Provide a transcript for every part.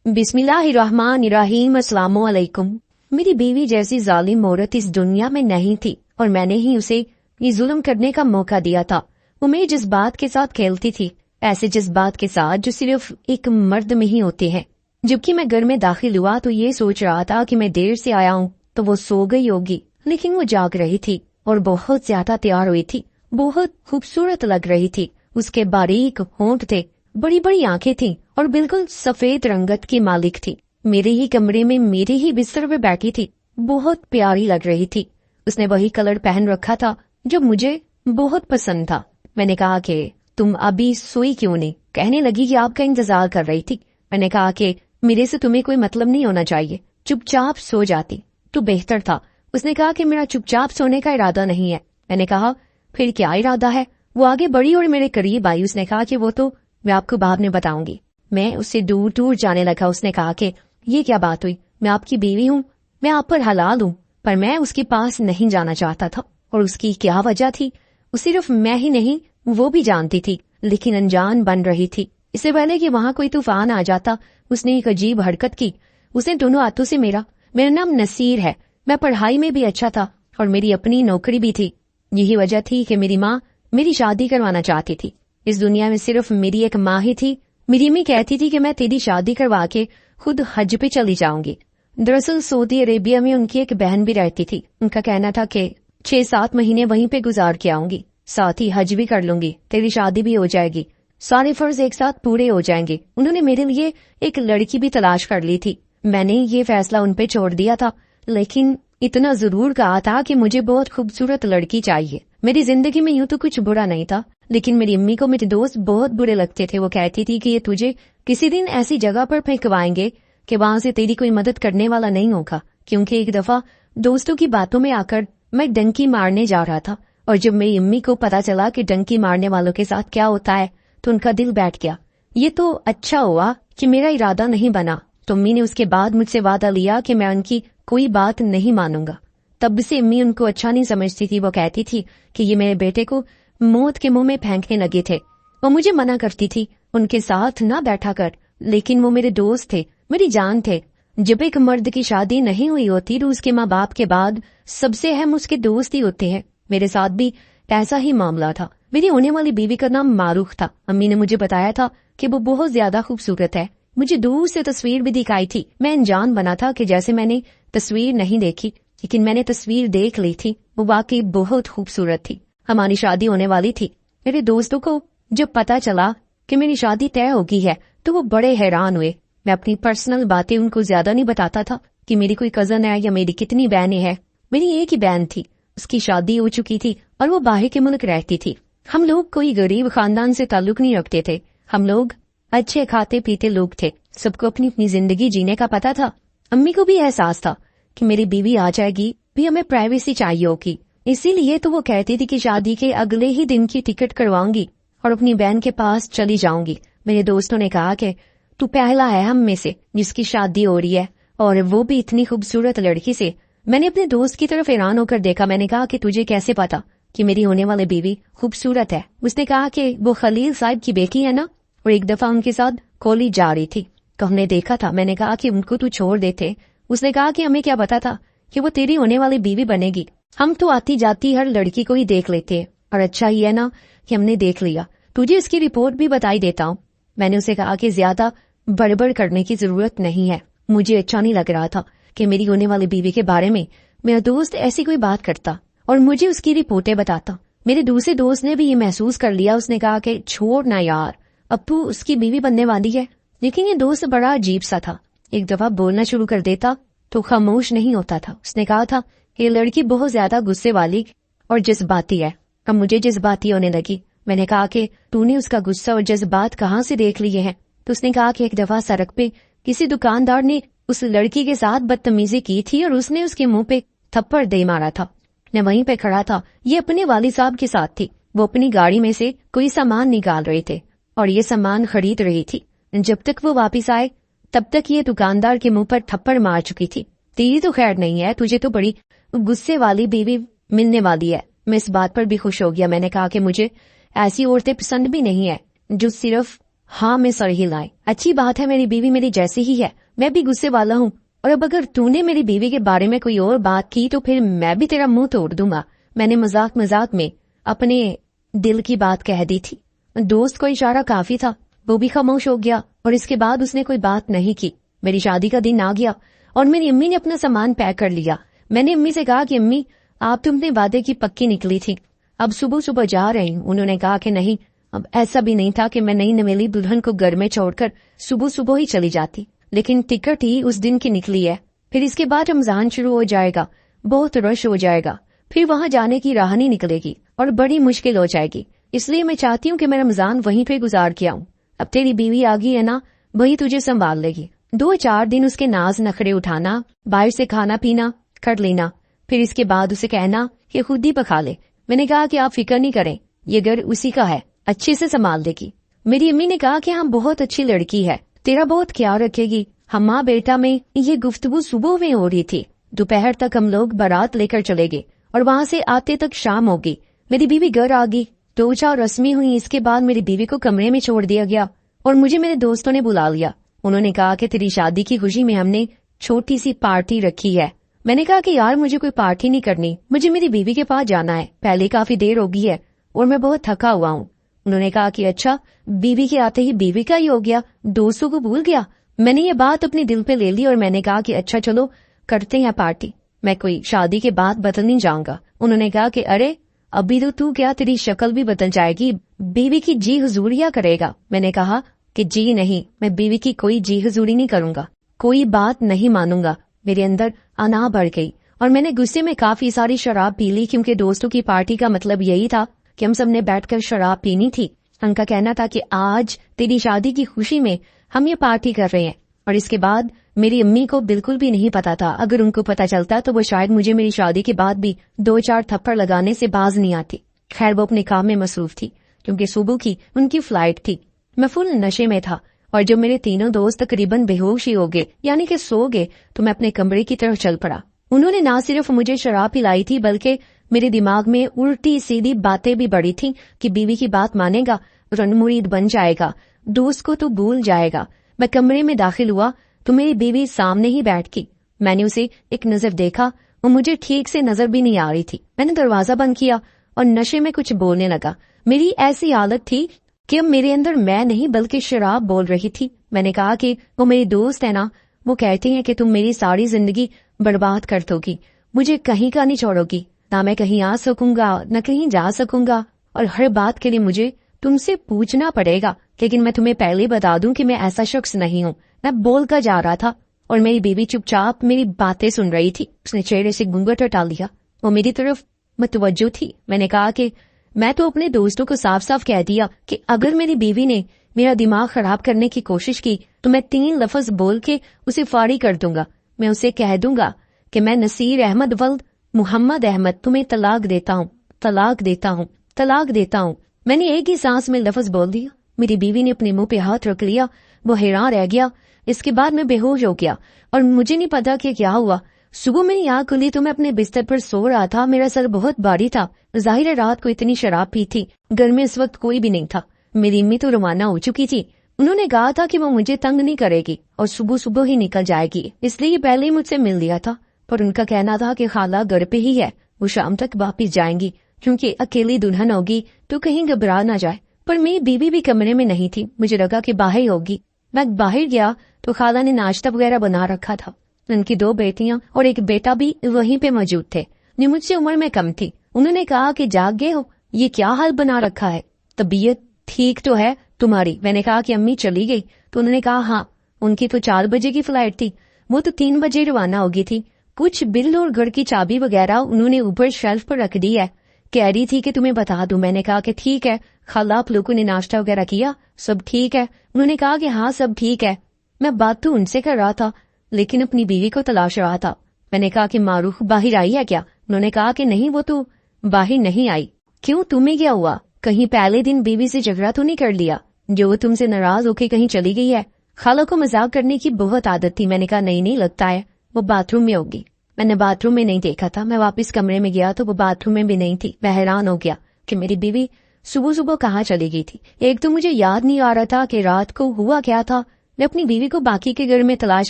बिस्मिल्लाहिर्रहमानिर्रहीम। अस्सलामुअलैकुम। मेरी बीवी जैसी जालिम औरत इस दुनिया में नहीं थी और मैंने ही उसे ये जुल्म करने का मौका दिया था। वो मेरे जज्बात के साथ खेलती थी, ऐसे जज्बात के साथ जो सिर्फ एक मर्द में ही होते हैं। जबकि मैं घर में दाखिल हुआ तो ये सोच रहा था कि मैं देर से आया हूँ तो वो सो गई होगी, लेकिन वो जाग रही थी और बहुत ज्यादा तैयार हुई थी। बहुत खूबसूरत लग रही थी। उसके बारीक होंठ थे, बड़ी बड़ी आंखें थीं और बिल्कुल सफेद रंगत की मालिक थी। मेरे ही कमरे में मेरे ही बिस्तर पे बैठी थी। बहुत प्यारी लग रही थी। उसने वही कलर पहन रखा था जो मुझे बहुत पसंद था। मैंने कहा कि तुम अभी सोई क्यों नहीं? कहने लगी कि आपका इंतजार कर रही थी। मैंने कहा कि मेरे से तुम्हें कोई मतलब नहीं होना चाहिए, चुपचाप सो जाती तो बेहतर था। उसने कहा कि मेरा चुपचाप सोने का इरादा नहीं है। मैंने कहा फिर क्या इरादा है? वो आगे बढ़ी और मेरे करीब आई। उसने कहा कि वो तो मैं आपको बाद में बताऊंगी। मैं उससे दूर दूर जाने लगा। उसने कहा कि ये क्या बात हुई? मैं आपकी बीवी हूँ, मैं आप पर हलाल हूँ, पर मैं उसके पास नहीं जाना चाहता था। और उसकी क्या वजह थी वो सिर्फ मैं ही नहीं वो भी जानती थी, लेकिन अनजान बन रही थी। इससे पहले कि वहां कोई तूफान आ जाता उसने एक अजीब हरकत की। उसने दोनों हाथों से मेरा नाम नसीर है, मैं पढ़ाई में भी अच्छा था और मेरी अपनी नौकरी भी थी। यही वजह थी कि मेरी माँ मेरी शादी करवाना चाहती थी। इस दुनिया में सिर्फ मेरी एक माँ ही थी। मेरी अम्मी कहती थी कि मैं तेरी शादी करवा के खुद हज पे चली जाऊंगी। दरअसल सऊदी अरेबिया में उनकी एक बहन भी रहती थी। उनका कहना था कि 6-7 महीने वहीं पे गुजार के आऊंगी, साथ ही हज भी कर लूंगी, तेरी शादी भी हो जाएगी, सारे फर्ज एक साथ पूरे हो जाएंगे। उन्होंने मेरे लिए एक लड़की भी तलाश कर ली थी। मैंने ये फैसला उन पे छोड़ दिया था, लेकिन इतना जरूर कहा था कि मुझे बहुत खूबसूरत लड़की चाहिए। मेरी जिंदगी में यूं तो कुछ बुरा नहीं था, लेकिन मेरी अम्मी को मेरे दोस्त बहुत बुरे लगते थे। वो कहती थी कि ये तुझे किसी दिन ऐसी जगह पर फेंकवाएंगे कि वहां से तेरी कोई मदद करने वाला नहीं होगा। क्योंकि एक दफा दोस्तों की बातों में आकर मैं डंकी मारने जा रहा था, और जब मेरी अम्मी को पता चला कि डंकी मारने वालों के साथ क्या होता है तो उनका दिल बैठ गया। ये तो अच्छा हुआ कि मेरा इरादा नहीं बना। तो अम्मी ने उसके बाद मुझसे वादा लिया कि मैं उनकी कोई बात नहीं मानूंगा। तब से अम्मी उनको अच्छा नहीं समझती थी। वो कहती थी कि ये मेरे बेटे को मौत के मुंह में फेंकने लगे थे। वो मुझे मना करती थी उनके साथ ना बैठा कर, लेकिन वो मेरे दोस्त थे, मेरी जान थे। जब एक मर्द की शादी नहीं हुई होती तो उसके माँ बाप के बाद सबसे अहम उसके दोस्त ही होते हैं। मेरे साथ भी ऐसा ही मामला था। मेरी होने वाली बीवी का नाम मारूख था। अम्मी ने मुझे बताया था कि वो बहुत ज्यादा खूबसूरत है। मुझे दूर से तस्वीर भी दिखाई थी। मैं अनजान बना था कि जैसे मैंने तस्वीर नहीं देखी, लेकिन मैंने तस्वीर देख ली थी। वो वाकई बहुत खूबसूरत थी। हमारी शादी होने वाली थी। मेरे दोस्तों को जब पता चला कि मेरी शादी तय हो गई है तो वो बड़े हैरान हुए। मैं अपनी पर्सनल बातें उनको ज्यादा नहीं बताता था कि मेरी कोई कजन है या मेरी कितनी बहनें हैं। मेरी एक ही बहन थी, उसकी शादी हो चुकी थी और वो बाहर के मुल्क रहती थी। हम लोग कोई गरीब खानदान से ताल्लुक नहीं रखते थे। हम लोग अच्छे खाते पीते लोग थे। सबको अपनी अपनी जिंदगी जीने का पता था। अम्मी को भी एहसास था कि मेरी बीवी आ जाएगी, भी हमें प्राइवेसी चाहिए होगी। इसीलिए तो वो कहती थी कि शादी के अगले ही दिन की टिकट करवाऊंगी और अपनी बहन के पास चली जाऊंगी। मेरे दोस्तों ने कहा कि तू पहला है हम में से जिसकी शादी हो रही है, और वो भी इतनी खूबसूरत लड़की से। मैंने अपने दोस्त की तरफ हैरान होकर देखा। मैंने कहा कि तुझे कैसे पता कि मेरी होने वाली बीवी खूबसूरत है? उसने कहा कि वो खलील साहब की बेटी है ना, और एक दफा उनके साथ कॉलेज जा रही थी तो हमने देखा था। मैंने कहा कि उनको तू छोड़ देते। उसने कहा कि हमें क्या पता था कि वो तेरी होने वाली बीवी बनेगी। हम तो आती जाती हर लड़की को ही देख लेते, और अच्छा ही है ना कि हमने देख लिया। तुझे इसकी रिपोर्ट भी बताई देता हूँ। मैंने उसे कहा कि ज्यादा बड़बड़ करने की जरूरत नहीं है। मुझे अच्छा नहीं लग रहा था कि मेरी होने वाली बीवी के बारे में मेरा दोस्त ऐसी कोई बात करता और मुझे उसकी रिपोर्टें बताता। मेरे दूसरे दोस्त ने भी ये महसूस कर लिया। उसने कहा कि छोड़ ना यार, अब तू उसकी बीवी बनने वाली है। लेकिन ये दोस्त बड़ा अजीब सा था। एक दफा बोलना शुरू कर देता तो खामोश नहीं होता था। उसने कहा था ये लड़की बहुत ज्यादा गुस्से वाली और जज्बाती है। अब मुझे जज्बाती होने लगी। मैंने कहा कि तूने उसका गुस्सा और जज्बात कहाँ से देख लिए हैं? तो उसने कहा कि एक दफा सड़क पे किसी दुकानदार ने उस लड़की के साथ बदतमीजी की थी और उसने उसके मुंह पे थप्पड़ दे मारा था। मैं वहीं पे खड़ा था। ये अपने वाली साहब के साथ थी। वो अपनी गाड़ी में से कोई सामान निकाल रहे थे और ये सामान खरीद रही थी। जब तक वो वापस आए तब तक ये दुकानदार के मुंह पर थप्पड़ मार चुकी थी। तेरी तो खैर नहीं है, तुझे तो बड़ी गुस्से वाली बीवी मिलने वाली है। मैं इस बात पर भी खुश हो गया। मैंने कहा कि मुझे ऐसी औरतें पसंद भी नहीं है जो सिर्फ हाँ मैं सर हिलाई। अच्छी बात है, मेरी बीवी मेरी जैसी ही है, मैं भी गुस्से वाला हूँ, और अब अगर तूने मेरी बीवी के बारे में कोई और बात की तो फिर मैं भी तेरा मुंह तोड़ दूंगा। मैंने मजाक मजाक में अपने दिल की बात कह दी थी। दोस्त को इशारा काफी था, वो भी खामोश हो गया और इसके बाद उसने कोई बात नहीं की। मेरी शादी का दिन आ गया और मेरी अम्मी ने अपना सामान पैक कर लिया। मैंने अम्मी से कहा कि अम्मी आप तो अपने वादे की पक्की निकली थी, अब सुबह सुबह जा रही हूँ। उन्होंने कहा कि नहीं, अब ऐसा भी नहीं था कि मैं नई नवेली दुल्हन को घर में छोड़कर सुबह सुबह ही चली जाती, लेकिन टिकट ही उस दिन की निकली है। फिर इसके बाद रमजान शुरू हो जाएगा, बहुत रश हो जाएगा, फिर वहां जाने की राह नहीं निकलेगी और बड़ी मुश्किल हो जाएगी। इसलिए मैं चाहती हूँ कि मैं रमजान वहीं पे गुजार के आऊँ। अब तेरी बीवी आ गई है ना, वही तुझे संभाल लेगी। 2-4 दिन उसके नाज नखरे उठाना, बाहर से खाना पीना कर लेना, फिर इसके बाद उसे कहना कि खुद ही पका ले। मैंने कहा कि आप फिक्र नहीं करें, ये घर उसी का है, अच्छे से संभाल देगी। मेरी अम्मी ने कहा कि हाँ बहुत अच्छी लड़की है, तेरा बहुत ख्याल रखेगी। हम माँ बेटा में ये गुफ्तगू सुबह में हो रही थी। दोपहर तक हम लोग बारात लेकर चले गए और वहाँ से आते तक शाम हो गई। मेरी बीवी घर आ गई, 2-4 रस्में हुई। इसके बाद मेरी बीवी को कमरे में छोड़ दिया गया और मुझे मेरे दोस्तों ने बुला लिया। उन्होंने कहा कि तेरी शादी की खुशी में हमने छोटी सी पार्टी रखी है। मैंने कहा कि यार मुझे कोई पार्टी नहीं करनी, मुझे मेरी बीवी के पास जाना है, पहले काफी देर हो गई है और मैं बहुत थका हुआ हूँ। उन्होंने कहा कि अच्छा, बीवी के आते ही बीवी का ही हो गया, दोस्तों को भूल गया। मैंने ये बात अपने दिल पे ले ली और मैंने कहा कि अच्छा चलो करते हैं पार्टी, मैं कोई शादी के बाद बदल नहीं जाऊंगा। उन्होंने कहा कि अरे अभी तो तू क्या, तेरी शक्ल भी बदल जाएगी, बीवी की जी हुजूरिया करेगा। मैंने कहा कि जी नहीं, मैं बीवी की कोई जी हुजूरी नहीं करूंगा, कोई बात नहीं मानूंगा। मेरे अंदर अना बढ़ गई और मैंने गुस्से में काफी सारी शराब पी ली, क्योंकि दोस्तों की पार्टी का मतलब यही था कि हम सबने बैठकर शराब पीनी थी। उनका कहना था कि आज तेरी शादी की खुशी में हम ये पार्टी कर रहे हैं। और इसके बाद मेरी अम्मी को बिल्कुल भी नहीं पता था, अगर उनको पता चलता तो वो शायद मुझे मेरी शादी के बाद भी 2-4 थप्पड़ लगाने से बाज नहीं आती। खैर वो अपने काम में मसरूफ थी, क्योंकि सुबह की उनकी फ्लाइट थी। मैं फुल नशे में था और जब मेरे तीनों दोस्त तकरीबन बेहोश ही हो गए, यानी कि सो गए, तो मैं अपने कमरे की तरफ चल पड़ा। उन्होंने ना सिर्फ मुझे शराब पिलाई थी, बल्कि मेरे दिमाग में उल्टी सीधी बातें भी बढ़ी थी कि बीवी की बात मानेगा, रनमुरीद बन जाएगा, दोस्त को तो भूल जाएगा। मैं कमरे में दाखिल हुआ तो मेरी बीवी सामने ही बैठ गई। मैंने उसे एक नजर देखा, वो मुझे ठीक से नजर भी नहीं आ रही थी। मैंने दरवाजा बंद किया और नशे में कुछ बोलने लगा। मेरी ऐसी हालत थी कि अब मेरे अंदर मैं नहीं बल्कि शराब बोल रही थी। मैंने कहा कि वो मेरी दोस्त है ना, वो कहती हैं कि तुम मेरी सारी जिंदगी बर्बाद कर दोगी, मुझे कहीं का नहीं छोड़ोगी, ना मैं कहीं आ सकूंगा न कहीं जा सकूंगा, और हर बात के लिए मुझे तुमसे पूछना पड़ेगा। लेकिन मैं तुम्हें पहले बता दूं कि मैं ऐसा शख्स नहीं हूँ। मैं बोल कर जा रहा था और मेरी बीवी चुपचाप मेरी बातें सुन रही थी। उसने चेहरे से घूंघट हटा लिया, वो मेरी तरफ मुतवज्जो थी। मैंने कहा कि मैं तो अपने दोस्तों को साफ साफ कह दिया कि अगर मेरी बीवी ने मेरा दिमाग खराब करने की कोशिश की तो मैं 3 लफ्ज बोल के उसे फारी कर दूंगा। मैं उसे कह दूंगा कि मैं नसीर अहमद वल्द मोहम्मद अहमद तुम्हें तलाक देता हूँ, तलाक देता हूँ, तलाक देता हूँ। मैंने एक ही सांस में लफ्ज बोल दिया। मेरी बीवी ने अपने मुंह पे हाथ रख लिया, वो हैरान रह गया। इसके बाद मैं बेहोश हो गया और मुझे नहीं पता कि क्या हुआ। सुबह मेरी आंख खुली तो मैं अपने बिस्तर पर सो रहा था। मेरा सर बहुत भारी था, जाहिर है रात को इतनी शराब पी थी। घर में इस वक्त कोई भी नहीं था। मेरी अम्मी तो रवाना हो चुकी थी। उन्होंने कहा था कि वो मुझे तंग नहीं करेगी और सुबह सुबह ही निकल जाएगी, इसलिए पहले ही मुझसे मिल लिया था। पर उनका कहना था कि खाला घर पे ही है, वो शाम तक वापिस जाएंगी, क्योंकि अकेली दुल्हन होगी तो कहीं घबरा ना जाए। पर मेरी बीवी भी कमरे में नहीं थी, मुझे लगा कि बाहर ही होगी। मैं बाहर गया तो खाला ने नाश्ता वगैरह बना रखा था। उनकी 2 बेटियां और एक बेटा भी वहीं पे मौजूद थे, जो मुझसे उम्र में कम थी। उन्होंने कहा कि जाग गए हो, ये क्या हाल बना रखा है, तबीयत ठीक तो है तुम्हारी? मैंने कहा कि अम्मी चली गई। तो उन्होंने कहा हाँ, उनकी तो 4 बजे की फ्लाइट थी, वो तो 3 बजे रवाना होगी थी। कुछ बिल और घर की चाबी वगैरह उन्होंने ऊपर शेल्फ पर रख दी है, कह रही थी कि तुम्हें बता दूं। मैंने कहा कि ठीक है। खाला आप लोगों ने नाश्ता वगैरह किया, सब ठीक है? उन्होंने कहा कि हाँ सब ठीक है। मैं बात तो उनसे कर रहा था, लेकिन अपनी बीवी को तलाश रहा था। मैंने कहा कि मारूफ बाहर आई है क्या? उन्होंने कहा कि नहीं, वो तो बाहर नहीं आई। क्यों, तुम्हें क्या हुआ? कहीं पहले दिन बीवी से झगड़ा तो नहीं कर लिया जो वो तुमसे नाराज होके कहीं चली गई है? खाला को मजाक करने की बहुत आदत थी। मैंने कहा नहीं नहीं, लगता है वो बाथरूम में होगी। मैंने बाथरूम में नहीं देखा था। मैं वापस कमरे में गया तो वो बाथरूम में भी नहीं थी। मैं हैरान हो गया कि मेरी बीवी सुबह सुबह कहाँ चली गई थी। एक तो मुझे याद नहीं आ रहा था कि रात को हुआ क्या था। मैं अपनी बीवी को बाकी के घर में तलाश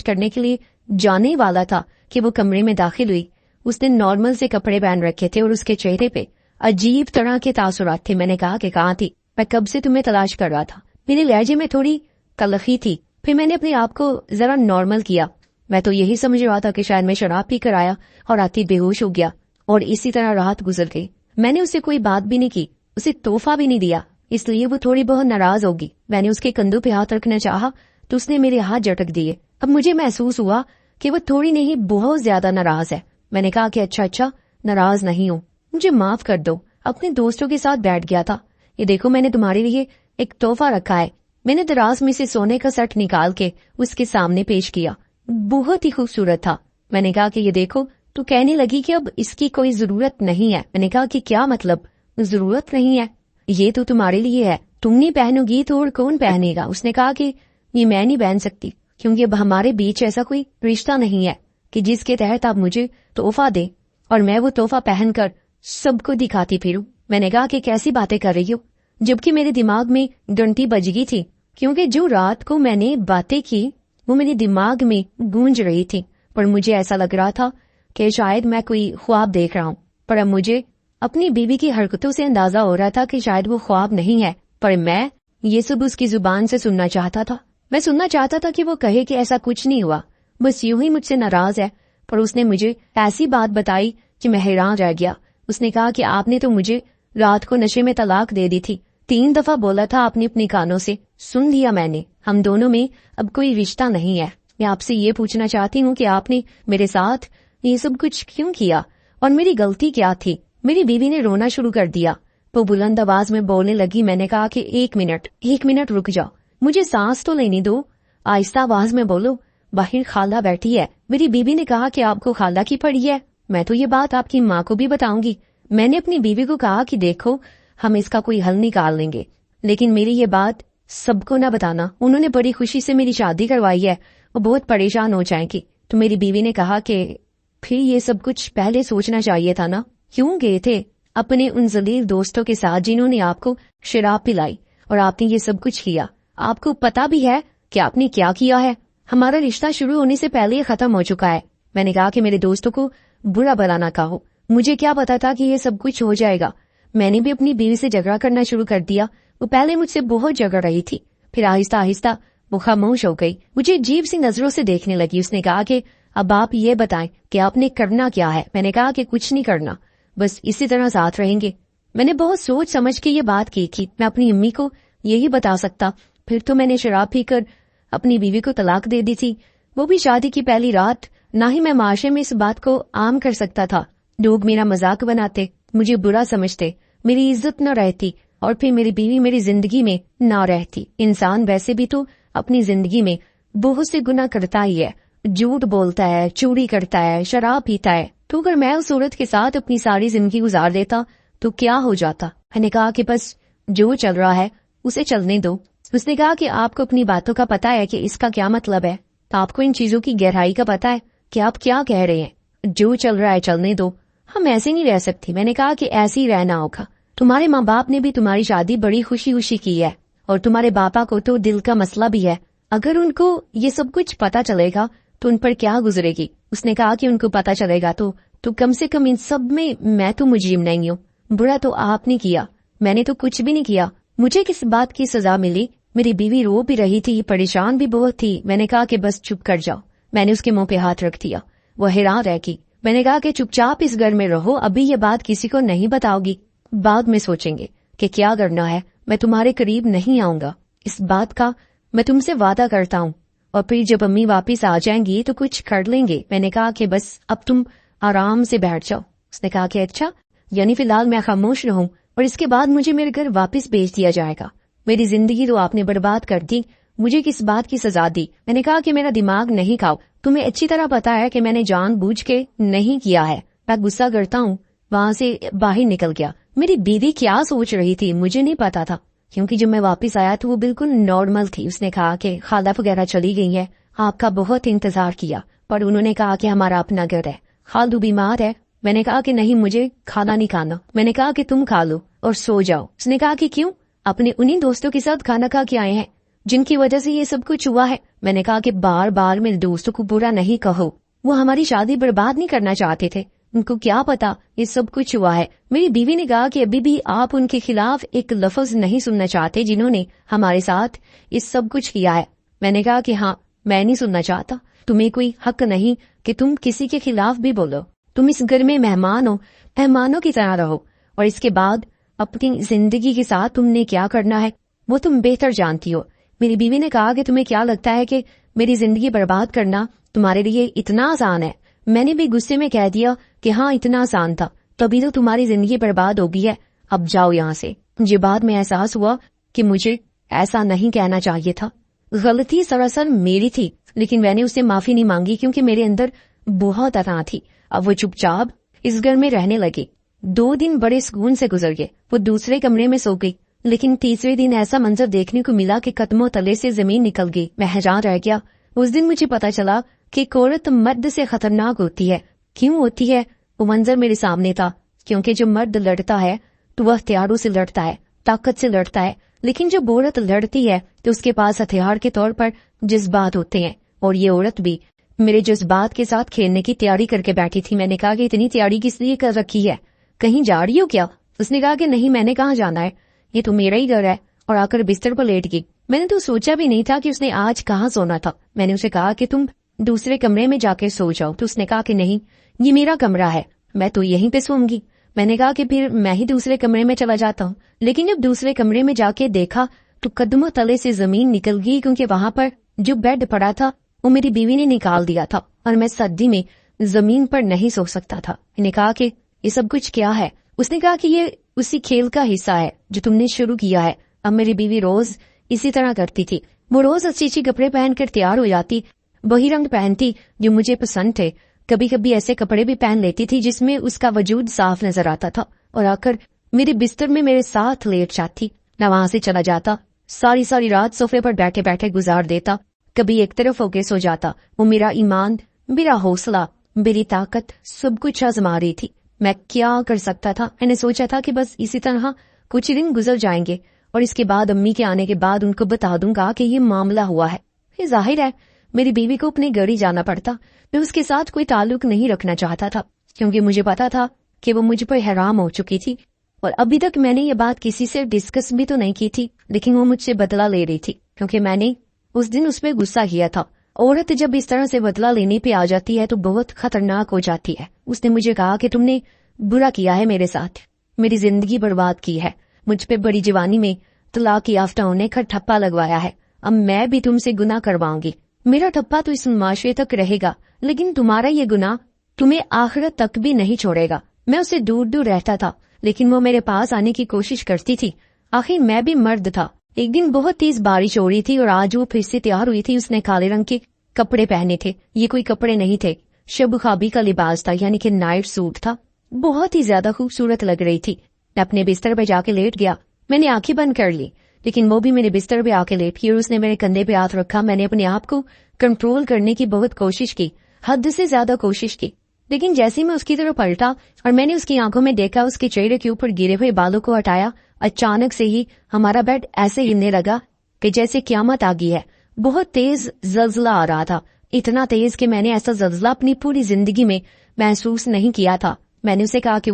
करने के लिए जाने वाला था कि वो कमरे में दाखिल हुई। उसने नॉर्मल से कपड़े पहन रखे थे और उसके चेहरे पे अजीब तरह के तासुरात थे। मैंने कहा कि कहाँ थी? मैं कब से तुम्हें तलाश कर रहा था। मेरे लहजे में थोड़ी तलखी थी। फिर मैंने अपने आप को जरा नॉर्मल किया। मैं तो यही समझ रहा था कि शायद मैं शराब पी कर आया और आती बेहोश हो गया और इसी तरह रात गुजर गई। मैंने उससे कोई बात भी नहीं की, उसे तोहफा भी नहीं दिया, इसलिए वो थोड़ी बहुत नाराज होगी। मैंने उसके कंधों पे हाथ रखना चाहा तो उसने मेरे हाथ झटक दिए। अब मुझे महसूस हुआ कि वो थोड़ी नहीं बहुत ज्यादा नाराज है। मैंने कहा कि अच्छा नाराज नहीं हूँ, मुझे माफ कर दो। अपने दोस्तों के साथ बैठ गया था। ये देखो मैंने तुम्हारे लिए एक तोहफा रखा है। मैंने दराज में से सोने का सेट निकाल के उसके सामने पेश किया। बहुत ही खूबसूरत था। मैंने कहा कि ये देखो। तो कहने लगी कि अब इसकी कोई जरूरत नहीं है। मैंने कहा कि क्या मतलब जरूरत नहीं है? ये तो तुम्हारे लिए है, तुम नहीं पहनोगी तो और कौन पहनेगा? उसने कहा कि ये मैं नहीं पहन सकती क्योंकि अब हमारे बीच ऐसा कोई रिश्ता नहीं है कि जिसके तहत आप मुझे तोहफा दे और मैं वो तोहफा पहनकर सबको दिखाती फिरूं। मैंने कहा कि कैसी बातें कर रही हो, जबकि मेरे दिमाग में घंटी बज गई थी क्योंकि जो रात को मैंने बातें की वो मेरे दिमाग में गूंज रही थी। पर मुझे ऐसा लग रहा था कि शायद मैं कोई ख्वाब देख रहा हूँ। पर अब मुझे अपनी बीवी की हरकतों से अंदाजा हो रहा था कि शायद वो ख्वाब नहीं है, पर मैं ये सब उसकी जुबान से सुनना चाहता था। मैं सुनना चाहता था कि वो कहे कि ऐसा कुछ नहीं हुआ, बस यूं ही मुझसे नाराज है। पर उसने मुझे ऐसी बात बताई कि मैं हैरान रह गया। उसने कहा कि आपने तो मुझे रात को नशे में तलाक दे दी थी। 3 दफा बोला था आपने अपने कानों से, सुन लिया मैंने। हम दोनों में अब कोई रिश्ता नहीं है। मैं आपसे ये पूछना चाहती हूँ कि आपने मेरे साथ ये सब कुछ क्यों किया और मेरी गलती क्या थी? मेरी बीवी ने रोना शुरू कर दिया। वो बुलंद आवाज में बोलने लगी। मैंने कहा कि एक मिनट रुक जाओ, मुझे सांस तो लेने दो। आहिस्ता आवाज में बोलो, बाहर खाला बैठी है। मेरी बीवी ने कहा कि आपको खाला की पड़ी है। मैं तो ये बात आपकी माँ को भी बताऊंगी। मैंने अपनी बीवी को कहा कि देखो हम इसका कोई हल निकाल लेंगे, लेकिन मेरी ये बात सबको ना बताना। उन्होंने बड़ी खुशी से मेरी शादी करवाई है, वो बहुत परेशान हो जाएंगी। तो मेरी बीवी ने कहा कि फिर ये सब कुछ पहले सोचना चाहिए था ना। क्यों गए थे अपने उन जलील दोस्तों के साथ जिन्होंने आपको शराब पिलाई और आपने ये सब कुछ किया? आपको पता भी है कि आपने क्या किया है? हमारा रिश्ता शुरू होने से पहले ही खत्म हो चुका है। मैंने कहा कि मेरे दोस्तों को बुरा भला ना कहो, मुझे क्या पता था कि ये सब कुछ हो जाएगा। मैंने भी अपनी बीवी से झगड़ा करना शुरू कर दिया। वो पहले मुझसे बहुत झगड़ रही थी, फिर आहिस्ता आहिस्ता वो खामोश हो गई, मुझे अजीब सी नजरों से देखने लगी। उसने कहा कि अब आप ये बताएं कि आपने करना क्या है? मैंने कहा कि कुछ नहीं करना, बस इसी तरह साथ रहेंगे। मैंने बहुत सोच समझ के ये बात की थी। मैं अपनी अम्मी को यही बता सकता। फिर तो मैंने शराब पीकर अपनी बीवी को तलाक दे दी थी, वो भी शादी की पहली रात। ना ही मैं माशरे में इस बात को आम कर सकता था। लोग मेरा मजाक बनाते, मुझे बुरा समझते, मेरी इज्जत न रहती और फिर मेरी बीवी मेरी जिंदगी में ना रहती। इंसान वैसे भी तो अपनी जिंदगी में बहुत से गुनाह करता ही है, झूठ बोलता है, चोरी करता है, शराब पीता है। तो अगर मैं उस औरत के साथ अपनी सारी जिंदगी गुजार देता तो क्या हो जाता? मैंने कहा कि बस जो चल रहा है उसे चलने दो। उसने कहा कि आपको अपनी बातों का पता है कि इसका क्या मतलब है, तो आपको इन चीजों की गहराई का पता है कि आप क्या कह रहे हैं। जो चल रहा है चलने दो, हम ऐसे नहीं रह सकते। मैंने कहा कि ऐसे ही रहना होगा। तुम्हारे माँ बाप ने भी तुम्हारी शादी बड़ी खुशी खुशी की है और तुम्हारे पापा को तो दिल का मसला भी है। अगर उनको ये सब कुछ पता चलेगा तो उन पर क्या गुजरेगी? उसने कहा कि उनको पता चलेगा तो कम से कम इन सब में मैं तो मुजरिम नहीं हूँ। बुरा तो आपने किया, मैंने तो कुछ भी नहीं किया। मुझे किस बात की सजा मिली? मेरी बीवी रो भी रही थी, परेशान भी बहुत थी। मैंने कहा कि बस चुप कर जाओ। मैंने उसके मुंह पे हाथ रख दिया। वो हैरान रह गई। मैंने कहा कि चुपचाप इस घर में रहो, अभी ये बात किसी को नहीं बताओगी, बाद में सोचेंगे कि क्या करना है। मैं तुम्हारे करीब नहीं आऊंगा, इस बात का मैं तुमसे वादा करता हूँ। और फिर जब अम्मी वापिस आ जाएंगी तो कुछ कर लेंगे। मैंने कहा कि बस अब तुम आराम से बैठ जाओ। उसने कहा कि अच्छा, यानी फिलहाल मैं खामोश रहूं और इसके बाद मुझे मेरे घर वापस भेज दिया जाएगा। मेरी जिंदगी तो आपने बर्बाद कर दी, मुझे किस बात की सजा दी? मैंने कहा कि मेरा दिमाग नहीं खाओ, तुम्हें अच्छी तरह पता है कि मैंने जानबूझ के नहीं किया है। मैं गुस्सा करता हूँ। वहाँ से बाहर निकल गया। मेरी बीवी क्या सोच रही थी मुझे नहीं पता था, क्योंकि जब मैं वापस आया तो वो बिल्कुल नॉर्मल थी। उसने कहा कि खाला वगैरह चली गई है, आपका बहुत इंतजार किया, पर उन्होंने कहा कि हमारा अपना घर है, खालू बीमार है। میں نے کہا کہ نہیں مجھے کھانا نہیں کھانا. میں نے کہا کہ تم کھا لو اور سو جاؤ. اس نے کہا کہ کیوں؟ اپنے انہی دوستوں کے ساتھ کھانا کھا کے آئے ہیں جن کی وجہ سے یہ سب کچھ ہوا ہے. میں نے کہا کہ بار بار میرے دوستوں کو برا نہیں کہو، وہ ہماری شادی برباد نہیں کرنا چاہتے تھے، ان کو کیا پتا یہ سب کچھ ہوا ہے. میری بیوی نے کہا کہ ابھی بھی آپ ان کے خلاف ایک لفظ نہیں سننا چاہتے جنہوں نے ہمارے ساتھ یہ سب کچھ کیا ہے. میں نے کہا کہ ہاں میں نہیں سننا چاہتا، تمہیں کوئی حق نہیں کہ تم کسی کے خلاف بھی بولو. تم اس گھر میں مہمان ہو، مہمانوں کی طرح رہو، اور اس کے بعد اپنی زندگی کے ساتھ تم نے کیا کرنا ہے وہ تم بہتر جانتی ہو. میری بیوی نے کہا کہ تمہیں کیا لگتا ہے کہ میری زندگی برباد کرنا تمہارے لیے اتنا آسان ہے؟ میں نے بھی غصے میں کہہ دیا کہ ہاں اتنا آسان تھا، تبھی تو تمہاری زندگی برباد ہو گئی ہے، اب جاؤ یہاں سے. مجھے بعد میں احساس ہوا کہ مجھے ایسا نہیں کہنا چاہیے تھا، غلطی سراسر میری تھی، لیکن میں نے اسے معافی نہیں مانگی کیونکہ میرے اندر بہت اطاعت تھی. اب وہ چپ چاپ اس گھر میں رہنے لگی. 2 دن بڑے سکون سے گزر گئے. وہ دوسرے کمرے میں سو گئی، لیکن تیسرے دن ایسا منظر دیکھنے کو ملا کہ قدموں تلے سے زمین نکل گئی. میں حیران رہ گیا. اس دن مجھے پتا چلا کہ ایک عورت مرد سے خطرناک ہوتی ہے. کیوں ہوتی ہے؟ وہ منظر میرے سامنے تھا. کیونکہ جو مرد لڑتا ہے تو وہ ہتھیاروں سے لڑتا ہے، طاقت سے لڑتا ہے، لیکن جب عورت لڑتی ہے تو اس کے پاس ہتھیار کے طور پر جذبات ہوتے ہیں. اور یہ عورت بھی میرے جذبات کے ساتھ کھیلنے کی تیاری کر کے بیٹھی تھی. میں نے کہا کہ اتنی تیاری کس لیے کر رکھی ہے، کہیں جا رہی ہو کیا؟ اس نے کہا کہ نہیں، میں نے کہاں جانا ہے، یہ تو میرا ہی گھر ہے، اور آ کر بستر پر لیٹ گئی. میں نے تو سوچا بھی نہیں تھا کہ اس نے آج کہاں سونا تھا. میں نے اسے کہا کہ تم دوسرے کمرے میں جا کے سو جاؤ، تو اس نے کہا کہ نہیں یہ میرا کمرہ ہے، میں تو یہیں پہ سوؤں گی. میں نے کہا کہ پھر میں ہی دوسرے کمرے میں چلا جاتا ہوں. لیکن جب دوسرے کمرے میں جا کے دیکھا تو قدموں تلے سے زمین نکل گئی، کیونکہ وہاں پر جو بیڈ پڑا تھا وہ میری بیوی نے نکال دیا تھا، اور میں سردی میں زمین پر نہیں سو سکتا تھا. میں نے کہا کہ یہ سب کچھ کیا ہے؟ اس نے کہا کہ یہ اسی کھیل کا حصہ ہے جو تم نے شروع کیا ہے. اب میری بیوی روز اسی طرح کرتی تھی. وہ روز اچھی کپڑے پہن کر تیار ہو جاتی، وہی رنگ پہنتی جو مجھے پسند تھے. کبھی کبھی ایسے کپڑے بھی پہن لیتی تھی جس میں اس کا وجود صاف نظر آتا تھا، اور آ کر میرے بستر میں میرے ساتھ لیٹ جاتی. نہ وہاں سے چلا جاتا، ساری رات صوفے پر بیٹھے بیٹھے گزار دیتا. کبھی ایک طرف ہو کے سو جاتا. وہ میرا ایمان، میرا حوصلہ، میری طاقت سب کچھ آزما رہی تھی. میں کیا کر سکتا تھا؟ میں نے سوچا تھا کہ بس اسی طرح کچھ دن گزر جائیں گے، اور اس کے بعد امی کے آنے کے بعد ان کو بتا دوں گا کہ یہ معاملہ ہوا ہے. یہ ظاہر ہے میری بیوی کو اپنے گھر ہی جانا پڑتا. میں اس کے ساتھ کوئی تعلق نہیں رکھنا چاہتا تھا، کیونکہ مجھے پتا تھا کہ وہ مجھ پر حرام ہو چکی تھی. اور ابھی تک میں نے یہ بات کسی سے ڈسکس بھی تو نہیں کی تھی، لیکن وہ مجھ سے بدلہ لے رہی تھی، کیونکہ میں نے اس دن اس پہ غصہ کیا تھا. عورت جب اس طرح سے بدلہ لینے پہ آ جاتی ہے تو بہت خطرناک ہو جاتی ہے. اس نے مجھے کہا کہ تم نے برا کیا ہے میرے ساتھ، میری زندگی برباد کی ہے، مجھ پہ بڑی جوانی میں طلاق یافتہ ہونے کا ٹھپا لگوایا ہے. اب میں بھی تم سے گناہ کرواؤں گی. میرا ٹھپا تو اس معاشرے تک رہے گا، لیکن تمہارا یہ گناہ تمہیں آخرت تک بھی نہیں چھوڑے گا. میں اسے دور دور رہتا تھا، لیکن وہ میرے پاس آنے کی کوشش کرتی تھی. آخر میں بھی مرد تھا. ایک دن بہت تیز بارش ہو رہی تھی اور آج وہ پھر سے تیار ہوئی تھی. اس نے کالے رنگ کے کپڑے پہنے تھے. یہ کوئی کپڑے نہیں تھے، شب خوابی کا لباس تھا، یعنی کہ نائٹ سوٹ تھا. بہت ہی زیادہ خوبصورت لگ رہی تھی. میں اپنے بستر پہ جا کے لیٹ گیا. میں نے آنکھیں بند کر لی، لیکن وہ بھی میرے بستر پہ آ کے لیٹ گئی اور اس نے میرے کندھے پہ ہاتھ رکھا. میں نے اپنے آپ کو کنٹرول کرنے کی بہت کوشش کی، حد سے زیادہ کوشش کی، لیکن جیسے میں اس کی طرف پلٹا اور میں نے اس کی آنکھوں میں دیکھا، اس کے چہرے کے اوپر گرے ہوئے بالوں کو ہٹایا، اچانک سے ہی ہمارا بیڈ ایسے ہلنے لگا کہ جیسے قیامت آ گئی ہے. بہت تیز زلزلہ آ رہا تھا، اتنا تیز کہ میں نے ایسا زلزلہ اپنی پوری زندگی میں محسوس نہیں کیا تھا. میں نے اسے کہا کہ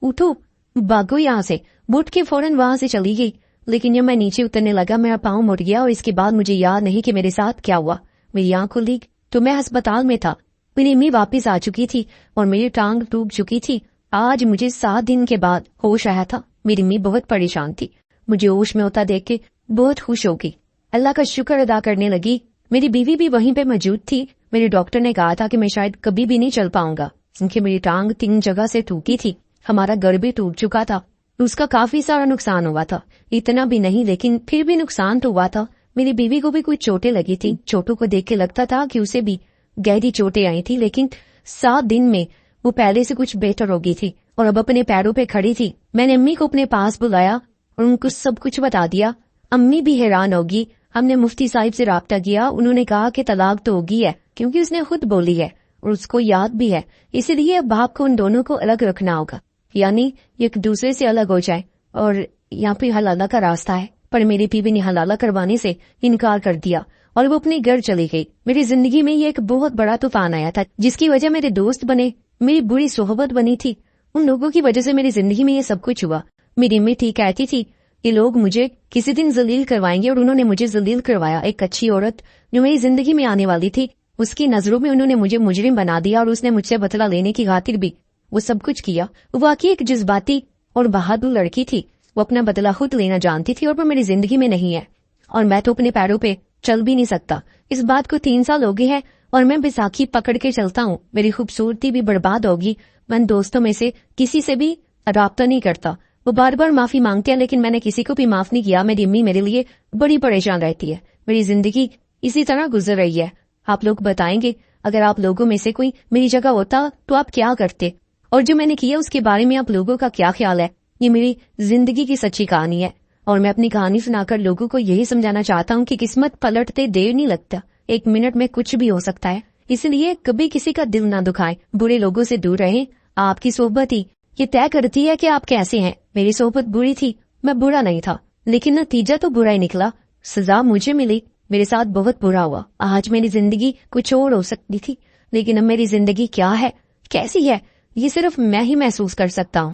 اٹھو بھاگو یہاں سے. اٹھ کے فوراً وہاں سے چلی گئی، لیکن جب میں نیچے اترنے لگا میرا پاؤں مڑ گیا، اور اس کے بعد مجھے یاد نہیں کہ میرے ساتھ کیا ہوا. میری آنکھ کھلی تو میں ہسپتال میں تھا. میری امی واپس آ چکی تھی اور میری ٹانگ ٹوٹ چکی تھی. آج مجھے 7 دن کے بعد ہوش آیا تھا. میری امی بہت پریشان تھی. مجھے ہوش میں ہوتا دیکھ کے بہت خوش ہو گئی، اللہ کا شکر ادا کرنے لگی. میری بیوی بھی وہیں پہ موجود تھی. میرے ڈاکٹر نے کہا تھا کہ میں شاید کبھی بھی نہیں چل پاؤں گا، کیونکہ میری ٹانگ 3 جگہ سے ٹوٹی تھی. ہمارا گھر بھی ٹوٹ چکا تھا، اس کا کافی سارا نقصان ہوا تھا. اتنا بھی نہیں، لیکن پھر بھی نقصان تو ہوا تھا. میری بیوی کو بھی کوئی چوٹیں لگی تھی. چوٹوں کو دیکھ کے لگتا تھا کہ اسے بھی گہری چوٹیں آئی تھی، لیکن 7 دن میں وہ پہلے سے کچھ بہتر ہو گئی تھی اور اب اپنے پیروں پہ کھڑی تھی. میں نے امی کو اپنے پاس بلایا اور ان کو سب کچھ بتا دیا. امی بھی حیران ہوگی. ہم نے مفتی صاحب سے رابطہ کیا. انہوں نے کہا کہ طلاق تو ہوگی ہے، کیونکہ اس نے خود بولی ہے، और उसको याद भी है, इसीलिए अब आपको उन दोनों को अलग रखना होगा, यानी एक दूसरे से अलग हो जाए। और यहाँ पे हलाला का रास्ता है, पर मेरी बीवी ने हलाला करवाने से इनकार कर दिया और वो अपने घर चली गई। मेरी जिंदगी में ये एक बहुत बड़ा तूफान आया था, जिसकी वजह मेरे दोस्त बने, मेरी बुरी सोहबत बनी थी। उन लोगों की वजह से मेरी जिंदगी में ये सब कुछ हुआ। मेरी अम्मी ठीक कहती थी, ये लोग मुझे किसी दिन जलील करवाएंगे, और उन्होंने मुझे जलील करवाया। एक अच्छी औरत जो मेरी जिंदगी में आने वाली थी, उसकी नजरों में उन्होंने मुझे मुजरिम बना दिया, और उसने मुझसे बदला लेने की खातिर भी वो सब कुछ किया। वो वाकई एक जज्बाती और बहादुर लड़की थी। वो अपना बदला खुद लेना जानती थी, और वो मेरी जिंदगी में नहीं है, और मैं तो अपने पैरों पे चल भी नहीं सकता। इस बात को 3 साल हो गए हैं और मैं बैसाखी पकड़ के चलता हूँ। मेरी खूबसूरती भी बर्बाद होगी। मैं दोस्तों में से किसी से भी राब्ता नहीं करता। वो बार बार माफी मांगते हैं, लेकिन मैंने किसी को भी माफ नहीं किया। मेरी अम्मी मेरे लिए बड़ी परेशान रहती है। मेरी जिंदगी इसी तरह गुजर रही है। आप लोग बताएंगे, अगर आप लोगों में से कोई मेरी जगह होता तो आप क्या करते, और जो मैंने किया उसके बारे में आप लोगों का क्या ख्याल है। ये मेरी जिंदगी की सच्ची कहानी है, और मैं अपनी कहानी सुनाकर लोगों को यही समझाना चाहता हूँ कि किस्मत पलटते देर नहीं लगता, 1 मिनट में कुछ भी हो सकता है। इसलिए कभी किसी का दिल ना दुखाएं, बुरे लोगों से दूर रहें। आपकी सोहबत ही ये तय करती है कि आप कैसे हैं। मेरी सोहबत बुरी थी, मैं बुरा नहीं था, लेकिन नतीजा तो बुरा ही निकला। सजा मुझे मिली, मेरे साथ बहुत बुरा हुआ। आज मेरी जिंदगी कुछ और हो सकती थी, लेकिन अब मेरी जिंदगी क्या है, कैसी है, ये सिर्फ मैं ही महसूस कर सकता हूँ।